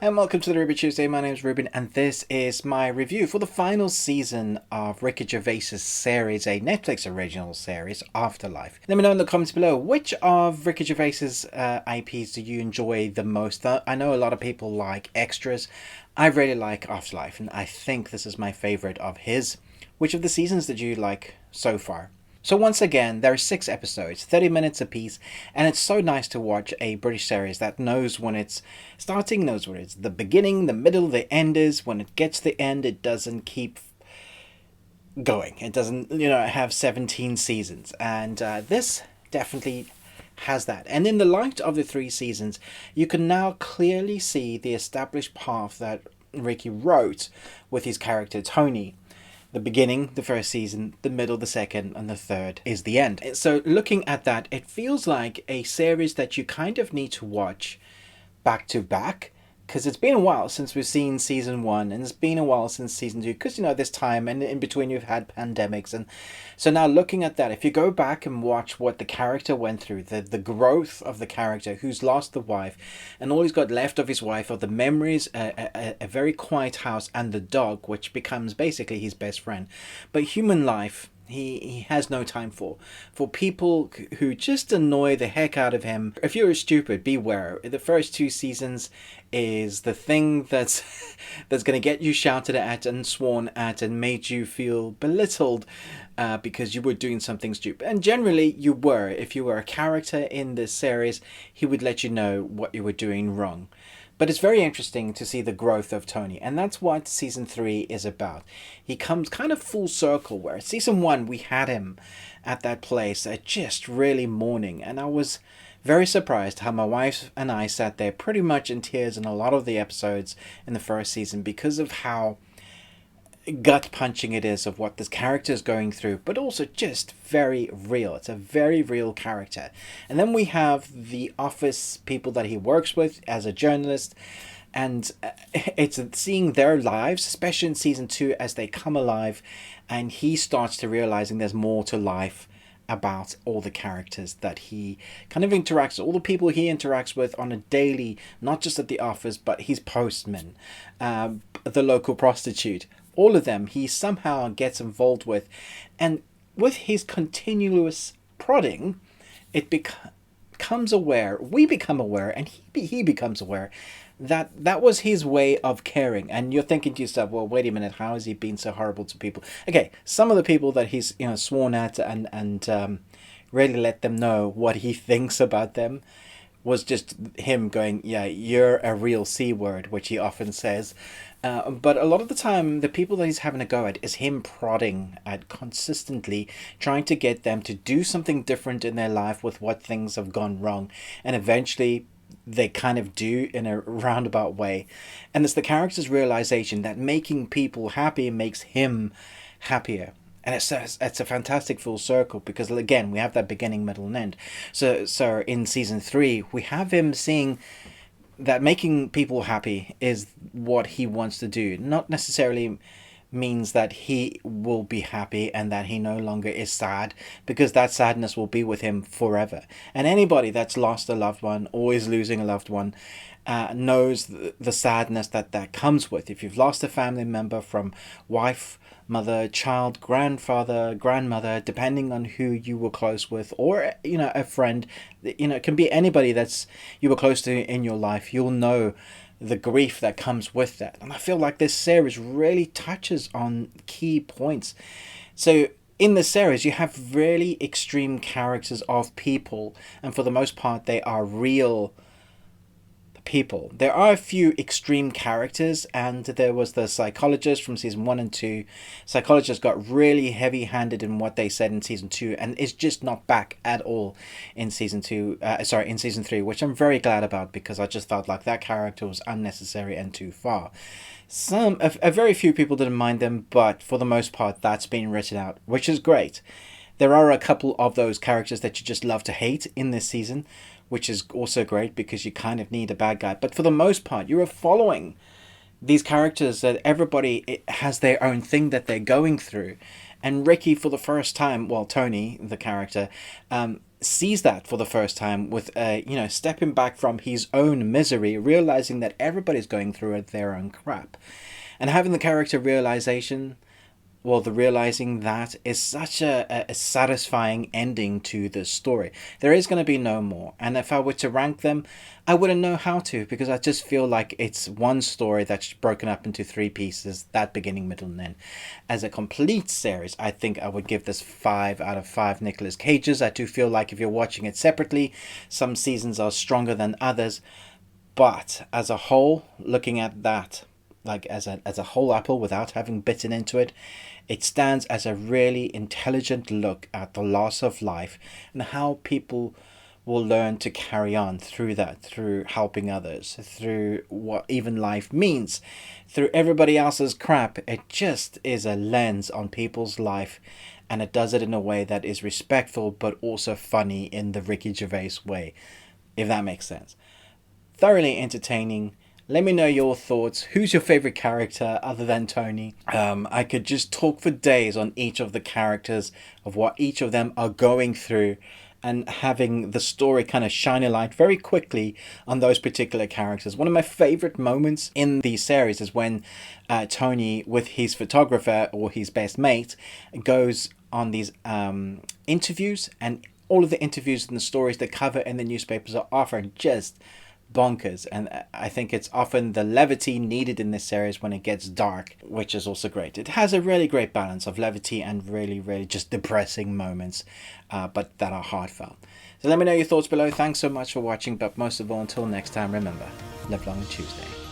And welcome to the Ruby Tuesday. My name is Ruben, and this is my review for the final season of Ricky Gervais' series, a Netflix original series, Afterlife. Let me know in the comments below which of Ricky Gervais's IPs do you enjoy the most. I know a lot of people like Extras. I really like Afterlife, and I think this is my favorite of his. Which of the seasons did you like so far? So once again, there are 6 episodes, 30 minutes apiece, and it's so nice to watch a British series that knows when it's starting, knows when it's the beginning, the middle, the end is. When it gets to the end, it doesn't keep going. It doesn't, have 17 seasons. And this definitely has that. And in the light of the 3 seasons, you can now clearly see the established path that Ricky wrote with his character Tony. The beginning, the first season, the middle, the second, and the third is the end. So looking at that, it feels like a series that you kind of need to watch back to back, because it's been a while since we've seen season 1, and it's been a while since season 2, because this time and in between you've had pandemics. And so now looking at that, if you go back and watch what the character went through, the growth of the character who's lost the wife, and all he's got left of his wife are the memories, a very quiet house, and the dog, which becomes basically his best friend. But human life, he has no time for people who just annoy the heck out of him. If you're stupid, beware. The first 2 seasons is the thing that's going to get you shouted at and sworn at and made you feel belittled because you were doing something stupid. And generally you were. If you were a character in this series, he would let you know what you were doing wrong. But it's very interesting to see the growth of Tony, and that's what season 3 is about. He comes kind of full circle, where season 1 we had him at that place just really mourning, and I was very surprised how my wife and I sat there pretty much in tears in a lot of the episodes in the first season because of how gut punching it is of what this character is going through, but also just very real. It's a very real character. And then we have the office people that he works with as a journalist, and it's seeing their lives, especially in season 2, as they come alive, and he starts to realizing there's more to life about all the characters that he kind of interacts with, all the people he interacts with on a daily, not just at the office, but his postman, the local prostitute, all of them he somehow gets involved with. And with his continuous prodding, it becomes aware, we become aware, and he becomes aware that that was his way of caring. And you're thinking to yourself, well, wait a minute, how has he been so horrible to people? Okay, some of the people that he's sworn at and really let them know what he thinks about them was just him going, yeah, you're a real C word, which he often says. But a lot of the time, the people that he's having a go at is him prodding at consistently, trying to get them to do something different in their life with what things have gone wrong. And eventually, they kind of do in a roundabout way. And it's the character's realization that making people happy makes him happier. And it's a fantastic full circle, because again we have that beginning, middle, and end. So in season 3 we have him seeing that making people happy is what he wants to do. Not necessarily means that he will be happy and that he no longer is sad, because that sadness will be with him forever. And anybody that's lost a loved one or is losing a loved one knows the sadness that comes with. If you've lost a family member, from wife, mother, child, grandfather, grandmother, depending on who you were close with, or a friend, it can be anybody that's you were close to in your life, you'll know the grief that comes with that. And I feel like this series really touches on key points. So in this series you have really extreme characters of people, and for the most part they are real people. There are a few extreme characters, and there was the psychologist from season 1 and 2. Psychologist got really heavy-handed in what they said in season 2, and is just not back at all in season 2. In season 3, which I'm very glad about, because I just felt like that character was unnecessary and too far. A very few people didn't mind them, but for the most part that's been written out, which is great. There are a couple of those characters that you just love to hate in this season, which is also great, because you kind of need a bad guy. But for the most part, you are following these characters that everybody has their own thing that they're going through. And Ricky, for the first time, well, Tony, the character, sees that for the first time with, stepping back from his own misery, realizing that everybody's going through their own crap. And having the character realization, well, the realizing that is such a satisfying ending to the story. There is going to be no more. And if I were to rank them, I wouldn't know how to, because I just feel like it's one story that's broken up into three pieces, that beginning, middle, and end. As a complete series, I think I would give this 5 out of 5 Nicolas Cages. I do feel like if you're watching it separately, some seasons are stronger than others. But as a whole, looking at that, like as a whole apple without having bitten into it, it stands as a really intelligent look at the loss of life and how people will learn to carry on through that, through helping others, through what even life means, through everybody else's crap. It just is a lens on people's life, and it does it in a way that is respectful but also funny in the Ricky Gervais way, if that makes sense. Thoroughly entertaining. Let me know your thoughts. Who's your favorite character other than Tony? I could just talk for days on each of the characters, of what each of them are going through, and having the story kind of shine a light very quickly on those particular characters. One of my favorite moments in the series is when Tony, with his photographer or his best mate, goes on these interviews, and all of the interviews and the stories they cover in the newspapers are often just bonkers, and I think it's often the levity needed in this series when it gets dark, which is also great. It has a really great balance of levity and really just depressing moments, but that are heartfelt. So let me know your thoughts below. Thanks so much for watching, but most of all, until next time, remember, live long and Tuesday.